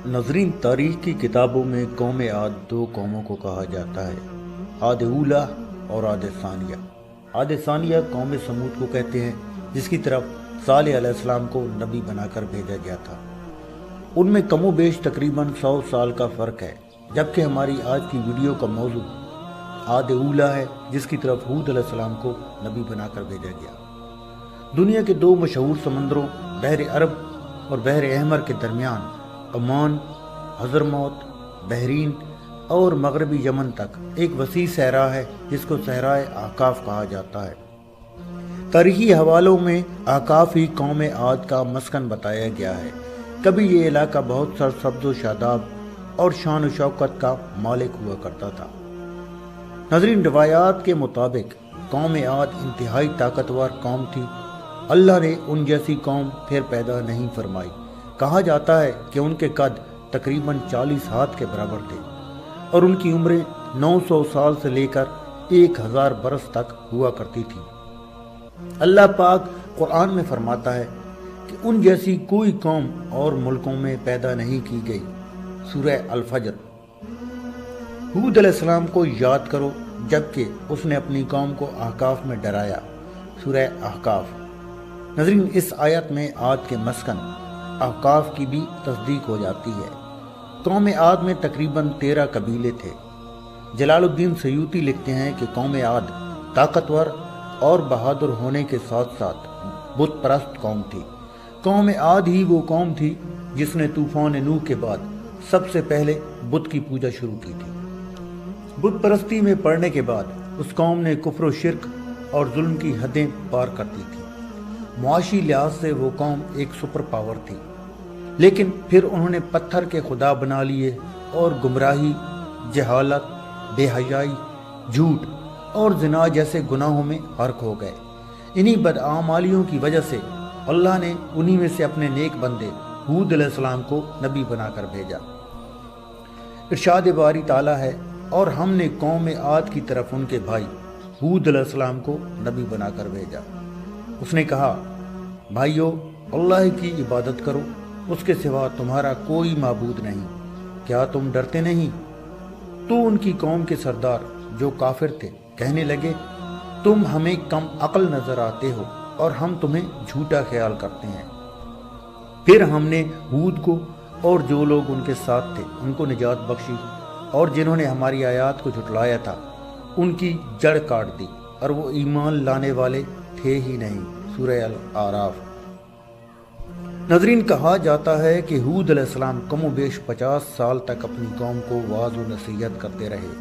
ناظرین، تاریخ کی کتابوں میں قوم عاد دو قوموں کو کہا جاتا ہے، عاد اولا اور عاد ثانیہ۔ عاد ثانیہ قوم سمود کو کہتے ہیں، جس کی طرف صالح علیہ السلام کو نبی بنا کر بھیجا گیا تھا۔ ان میں کم و بیش تقریباً 100 سال کا فرق ہے، جبکہ ہماری آج کی ویڈیو کا موضوع عاد اولا ہے، جس کی طرف ہود علیہ السلام کو نبی بنا کر بھیجا گیا۔ دنیا کے دو مشہور سمندروں بحر عرب اور بحر احمر کے درمیان عمان، حضرموت، بحرین اور مغربی یمن تک ایک وسیع صحرا ہے، جس کو صحرائے احقاف کہا جاتا ہے۔ تاریخی حوالوں میں احقاف ہی قوم عاد کا مسکن بتایا گیا ہے۔ کبھی یہ علاقہ بہت سرسبز و شاداب اور شان و شوکت کا مالک ہوا کرتا تھا۔ ناظرین، روایات کے مطابق قوم عاد انتہائی طاقتور قوم تھی۔ اللہ نے ان جیسی قوم پھر پیدا نہیں فرمائی۔ کہا جاتا ہے کہ ان کے قد تقریباً 40 ہاتھ کے برابر تھے اور ان کی عمریں 900 سال سے لے کر 1000 برس تک ہوا کرتی تھی۔ اللہ پاک قرآن میں فرماتا ہے کہ ان جیسی کوئی قوم اور ملکوں میں پیدا نہیں کی گئی۔ سورہ الفجر۔ ہود علیہ السلام کو یاد کرو جبکہ اس نے اپنی قوم کو احقاف میں ڈرایا۔ سورہ احقاف۔ ناظرین، اس آیت میں عاد کے مسکن احقاف کی بھی تصدیق ہو جاتی ہے۔ قوم عاد میں تقریباً 13 قبیلے تھے۔ جلال الدین سیوطی لکھتے ہیں کہ قوم عاد طاقتور اور بہادر ہونے کے ساتھ ساتھ بت پرست قوم تھی۔ قوم عاد ہی وہ قوم تھی جس نے طوفان نوح کے بعد سب سے پہلے بت کی پوجا شروع کی تھی۔ بت پرستی میں پڑنے کے بعد اس قوم نے کفر و شرک اور ظلم کی حدیں پار کر دی تھی۔ معاشی لحاظ سے وہ قوم ایک سپر پاور تھی، لیکن پھر انہوں نے پتھر کے خدا بنا لیے اور گمراہی، جہالت، بے حیائی، جھوٹ اور زنا جیسے گناہوں میں غرق ہو گئے۔ انہی بدعمالیوں کی وجہ سے اللہ نے انہی میں سے اپنے نیک بندے ہود علیہ السلام کو نبی بنا کر بھیجا۔ ارشاد باری تعالیٰ ہے، اور ہم نے قوم عاد کی طرف ان کے بھائی ہود علیہ السلام کو نبی بنا کر بھیجا۔ اس نے کہا، بھائیو، اللہ کی عبادت کرو، اس کے سوا تمہارا کوئی معبود نہیں۔ کیا تم ڈرتے نہیں؟ تو ان کی قوم کے سردار جو کافر تھے کہنے لگے، تم ہمیں کم عقل نظر آتے ہو اور ہم تمہیں جھوٹا خیال کرتے ہیں۔ پھر ہم نے ہود کو اور جو لوگ ان کے ساتھ تھے ان کو نجات بخشی، اور جنہوں نے ہماری آیات کو جھٹلایا تھا ان کی جڑ کاٹ دی، اور وہ ایمان لانے والے تھے ہی نہیں۔ سورہ الاعراف۔ ناظرین، کہا جاتا ہے کہ ہود علیہ السلام کم و بیش 50 سال تک اپنی قوم کو وعظ و نصیحت کرتے رہے،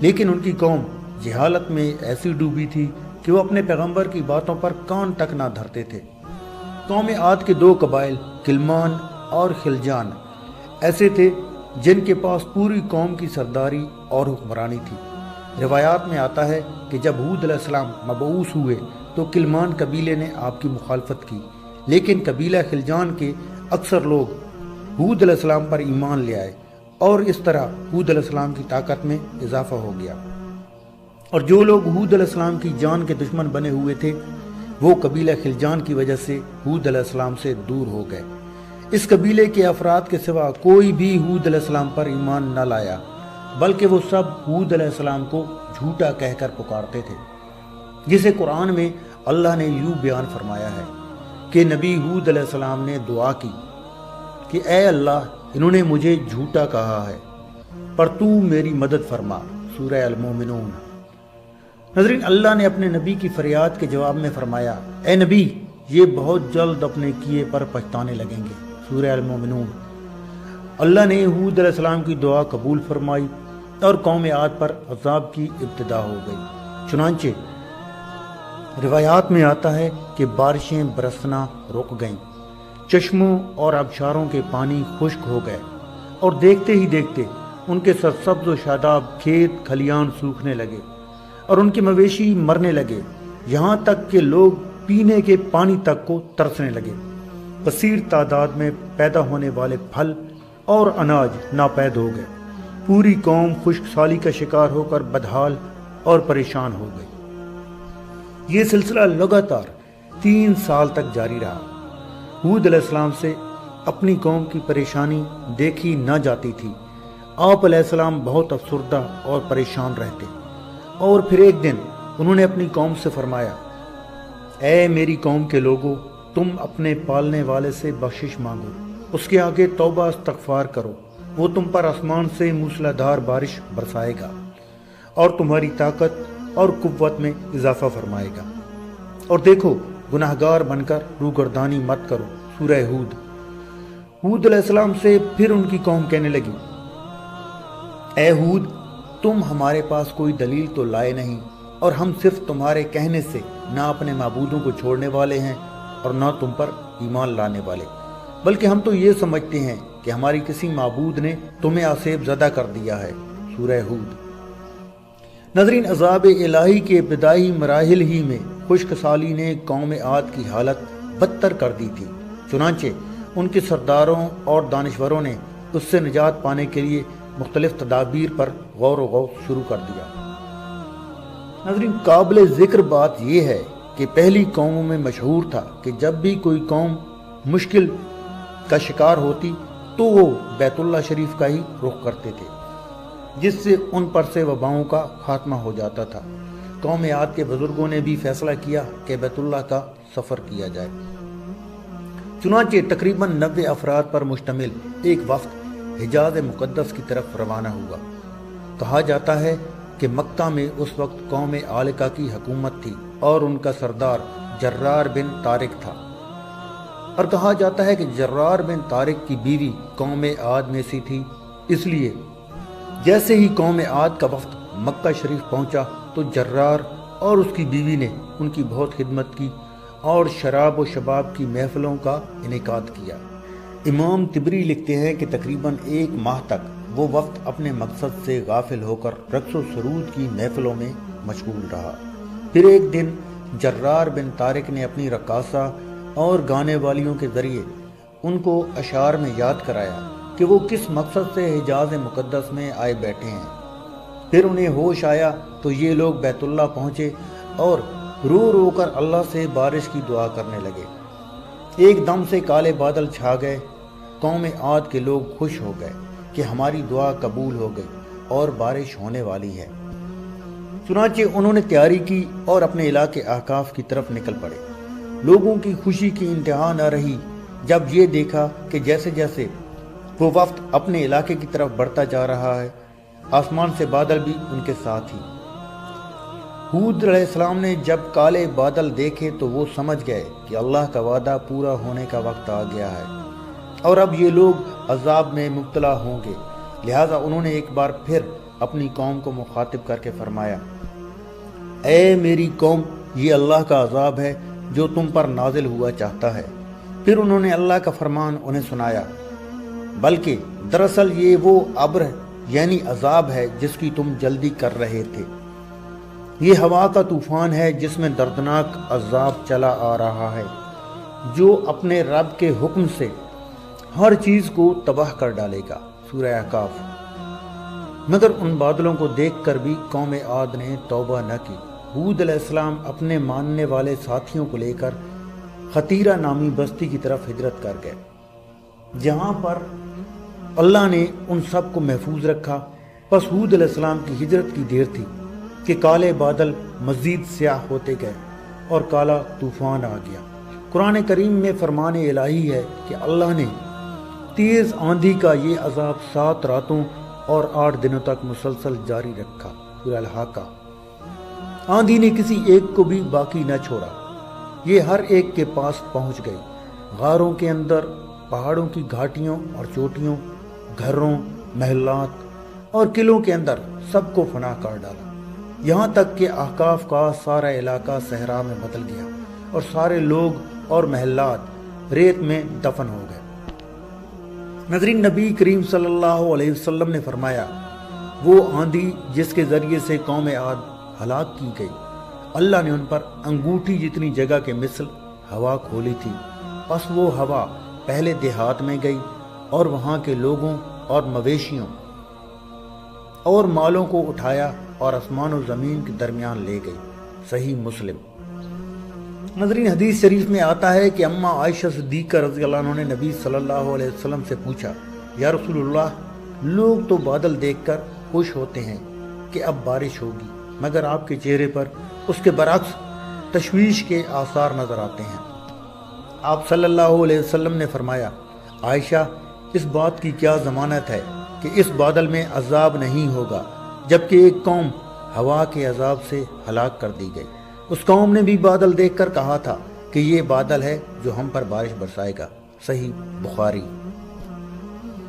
لیکن ان کی قوم جہالت میں ایسی ڈوبی تھی کہ وہ اپنے پیغمبر کی باتوں پر کان تک نہ دھرتے تھے۔ قوم عاد کے 2 قبائل کلمان اور خلجان ایسے تھے جن کے پاس پوری قوم کی سرداری اور حکمرانی تھی۔ روایات میں آتا ہے کہ جب ہود علیہ السلام مبعوث ہوئے تو کلمان قبیلے نے آپ کی مخالفت کی، لیکن قبیلہ خلجان کے اکثر لوگ ہود علیہ السلام پر ایمان لے آئے، اور اس طرح ہود علیہ السلام کی طاقت میں اضافہ ہو گیا، اور جو لوگ ہود علیہ السلام کی جان کے دشمن بنے ہوئے تھے وہ قبیلہ خلجان کی وجہ سے ہود علیہ السلام سے دور ہو گئے۔ اس قبیلے کے افراد کے سوا کوئی بھی ہود علیہ السلام پر ایمان نہ لایا، بلکہ وہ سب ہود علیہ السلام کو جھوٹا کہہ کر پکارتے تھے، جسے قرآن میں اللہ نے یوں بیان فرمایا ہے کہ نبی ہود علیہ السلام نے دعا کی کہ اے اللہ، انہوں نے مجھے جھوٹا کہا ہے، پر تو میری مدد فرما۔ سورہ المومنون۔ ناظرین، اللہ نے اپنے نبی کی فریاد کے جواب میں فرمایا، اے نبی، یہ بہت جلد اپنے کیے پر پچھتانے لگیں گے۔ سورہ المومنون۔ اللہ نے ہود علیہ السلام کی دعا قبول فرمائی اور قوم عاد پر عذاب کی ابتدا ہو گئی۔ چنانچہ روایات میں آتا ہے کہ بارشیں برسنا رک گئیں، چشموں اور آبشاروں کے پانی خشک ہو گئے، اور دیکھتے ہی دیکھتے ان کے سرسبز و شاداب کھیت کھلیان سوکھنے لگے اور ان کے مویشی مرنے لگے، یہاں تک کہ لوگ پینے کے پانی تک کو ترسنے لگے۔ کثیر تعداد میں پیدا ہونے والے پھل اور اناج ناپید ہو گئے۔ پوری قوم خشک سالی کا شکار ہو کر بدحال اور پریشان ہو گئی۔ یہ سلسلہ لگاتار 3 سال تک جاری رہا۔ ہود علیہ السلام سے اپنی قوم کی پریشانی دیکھی نہ جاتی تھی۔ آپ علیہ السلام بہت افسردہ اور پریشان رہتے، اور پھر ایک دن انہوں نے اپنی قوم سے فرمایا، اے میری قوم کے لوگوں، تم اپنے پالنے والے سے بخشش مانگو، اس کے آگے توبہ استغفار کرو، وہ تم پر آسمان سے موسلادھار بارش برسائے گا اور تمہاری طاقت اور قوت میں اضافہ فرمائے گا، اور دیکھو گناہگار بن کر روگردانی مت کرو۔ سورہ ہود۔ ہود علیہ السلام سے پھر ان کی قوم کہنے لگی، اے ہود، تم ہمارے پاس کوئی دلیل تو لائے نہیں، اور ہم صرف تمہارے کہنے سے نہ اپنے معبودوں کو چھوڑنے والے ہیں اور نہ تم پر ایمان لانے والے، بلکہ ہم تو یہ سمجھتے ہیں کہ ہماری کسی معبود نے تمہیں آسیب زدہ کر دیا ہے۔ سورہ ہود۔ ناظرین، عذاب الہی کے ابتدائی مراحل ہی میں خشک سالی نے قوم عاد کی حالت بدتر کر دی تھی، چنانچہ ان کے سرداروں اور دانشوروں نے اس سے نجات پانے کے لیے مختلف تدابیر پر غور و غوص شروع کر دیا۔ ناظرین، قابل ذکر بات یہ ہے کہ پہلی قوموں میں مشہور تھا کہ جب بھی کوئی قوم مشکل کا شکار ہوتی تو وہ بیت اللہ شریف کا ہی رخ کرتے تھے، جس سے ان پر سے وباؤں کا خاتمہ ہو جاتا تھا۔ قوم عاد کے بزرگوں نے بھی فیصلہ کیا کہ بیت اللہ کا سفر کیا جائے، چنانچہ تقریباً 90 افراد پر مشتمل ایک وفد حجاز مقدس کی طرف روانہ ہوا۔ کہا جاتا ہے کہ مکہ میں اس وقت قوم عالقہ کی حکومت تھی اور ان کا سردار جرار بن طارق تھا، اور کہا جاتا ہے کہ جرار بن طارق کی بیوی قوم عاد میں سے تھی، اس لیے جیسے ہی قوم عاد کا وفد مکہ شریف پہنچا تو جرار اور اس کی بیوی نے ان کی بہت خدمت کی اور شراب و شباب کی محفلوں کا انعقاد کیا۔ امام طبری لکھتے ہیں کہ تقریباً 1 ماہ تک وہ وقت اپنے مقصد سے غافل ہو کر رقص و سرود کی محفلوں میں مشغول رہا۔ پھر ایک دن جرار بن طارق نے اپنی رقاصہ اور گانے والیوں کے ذریعے ان کو اشعار میں یاد کرایا کہ وہ کس مقصد سے حجاز مقدس میں آئے بیٹھے ہیں۔ پھر انہیں ہوش آیا تو یہ لوگ بیت اللہ پہنچے اور رو رو کر اللہ سے بارش کی دعا کرنے لگے۔ ایک دم سے کالے بادل چھا گئے۔ قوم عاد کے لوگ خوش ہو گئے کہ ہماری دعا قبول ہو گئی اور بارش ہونے والی ہے، چنانچہ انہوں نے تیاری کی اور اپنے علاقے احقاف کی طرف نکل پڑے۔ لوگوں کی خوشی کی انتہا نہ رہی جب یہ دیکھا کہ جیسے جیسے وہ وفد اپنے علاقے کی طرف بڑھتا جا رہا ہے، آسمان سے بادل بھی ان کے ساتھ ہی۔ ہود علیہ السلام نے جب کالے بادل دیکھے تو وہ سمجھ گئے کہ اللہ کا وعدہ پورا ہونے کا وقت آ گیا ہے اور اب یہ لوگ عذاب میں مبتلا ہوں گے، لہٰذا انہوں نے ایک بار پھر اپنی قوم کو مخاطب کر کے فرمایا، اے میری قوم، یہ اللہ کا عذاب ہے جو تم پر نازل ہوا چاہتا ہے۔ پھر انہوں نے اللہ کا فرمان انہیں سنایا، بلکہ دراصل یہ وہ ابر یعنی عذاب ہے جس کی تم جلدی کر رہے تھے۔ یہ ہوا کا طوفان ہے جس میں دردناک عذاب چلا آ رہا ہے، جو اپنے رب کے حکم سے ہر چیز کو تباہ کر ڈالے گا۔ سورہ احقاف۔ مگر ان بادلوں کو دیکھ کر بھی قوم عاد نے توبہ نہ کی۔ ہود علیہ السلام اپنے ماننے والے ساتھیوں کو لے کر خطیرہ نامی بستی کی طرف ہجرت کر گئے، جہاں پر اللہ نے ان سب کو محفوظ رکھا۔ پس ہود علیہ السلام کی ہجرت کی دیر تھی کہ کالے بادل مزید سیاہ ہوتے گئے اور کالا طوفان آ گیا۔ قرآن کریم میں فرمان الہی ہے کہ اللہ نے تیز آندھی کا یہ عذاب 7 راتوں اور 8 دنوں تک مسلسل جاری رکھا۔ سورہ الحاقہ۔ آندھی نے کسی ایک کو بھی باقی نہ چھوڑا، یہ ہر ایک کے پاس پہنچ گئی، غاروں کے اندر، پہاڑوں کی گھاٹیوں اور چوٹیوں، گھروں، محلات اور قلعوں کے اندر سب کو فنا کر ڈالا، یہاں تک کہ احقاف کا سارا علاقہ صحرا میں بدل گیا اور سارے لوگ اور محلات ریت میں دفن ہو گئے۔ ناظرین، نبی کریم صلی اللہ علیہ وسلم نے فرمایا، وہ آندھی جس کے ذریعے سے قوم عاد ہلاک کی گئی، اللہ نے ان پر انگوٹھی جتنی جگہ کے مثل ہوا کھولی تھی، پس وہ ہوا پہلے دیہات میں گئی اور وہاں کے لوگوں اور مویشیوں اور مالوں کو اٹھایا اور آسمان و زمین کے درمیان لے گئی۔ صحیح مسلم۔ ناظرین، حدیث شریف میں آتا ہے کہ اماں عائشہ صدیقہ رضی اللہ عنہ نے نبی صلی اللہ علیہ وسلم سے پوچھا، یا رسول اللہ، لوگ تو بادل دیکھ کر خوش ہوتے ہیں کہ اب بارش ہوگی، مگر آپ کے چہرے پر اس کے برعکس تشویش کے آثار نظر آتے ہیں۔ آپ صلی اللہ علیہ وسلم نے فرمایا، عائشہ، اس بات کی کیا ضمانت ہے کہ اس بادل میں عذاب نہیں ہوگا، جبکہ ایک قوم ہوا کے عذاب سے ہلاک کر دی گئی۔ اس قوم نے بھی بادل دیکھ کر کہا تھا کہ یہ بادل ہے جو ہم پر بارش برسائے گا۔ صحیح بخاری۔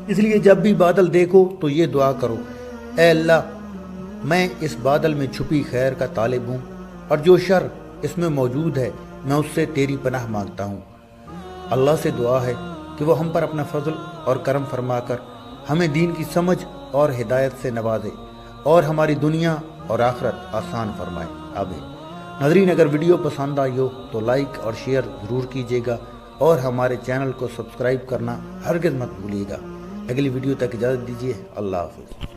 اس لیے جب بھی بادل دیکھو تو یہ دعا کرو، اے اللہ، میں اس بادل میں چھپی خیر کا طالب ہوں، اور جو شر اس میں موجود ہے میں اس سے تیری پناہ مانگتا ہوں۔ اللہ سے دعا ہے کہ وہ ہم پر اپنا فضل اور کرم فرما کر ہمیں دین کی سمجھ اور ہدایت سے نوازے، اور ہماری دنیا اور آخرت آسان فرمائے۔ آمین۔ ناظرین، اگر ویڈیو پسند آئی ہو تو لائک اور شیئر ضرور کیجیے گا، اور ہمارے چینل کو سبسکرائب کرنا ہرگز مت بھولیے گا۔ اگلی ویڈیو تک اجازت دیجیے۔ اللہ حافظ۔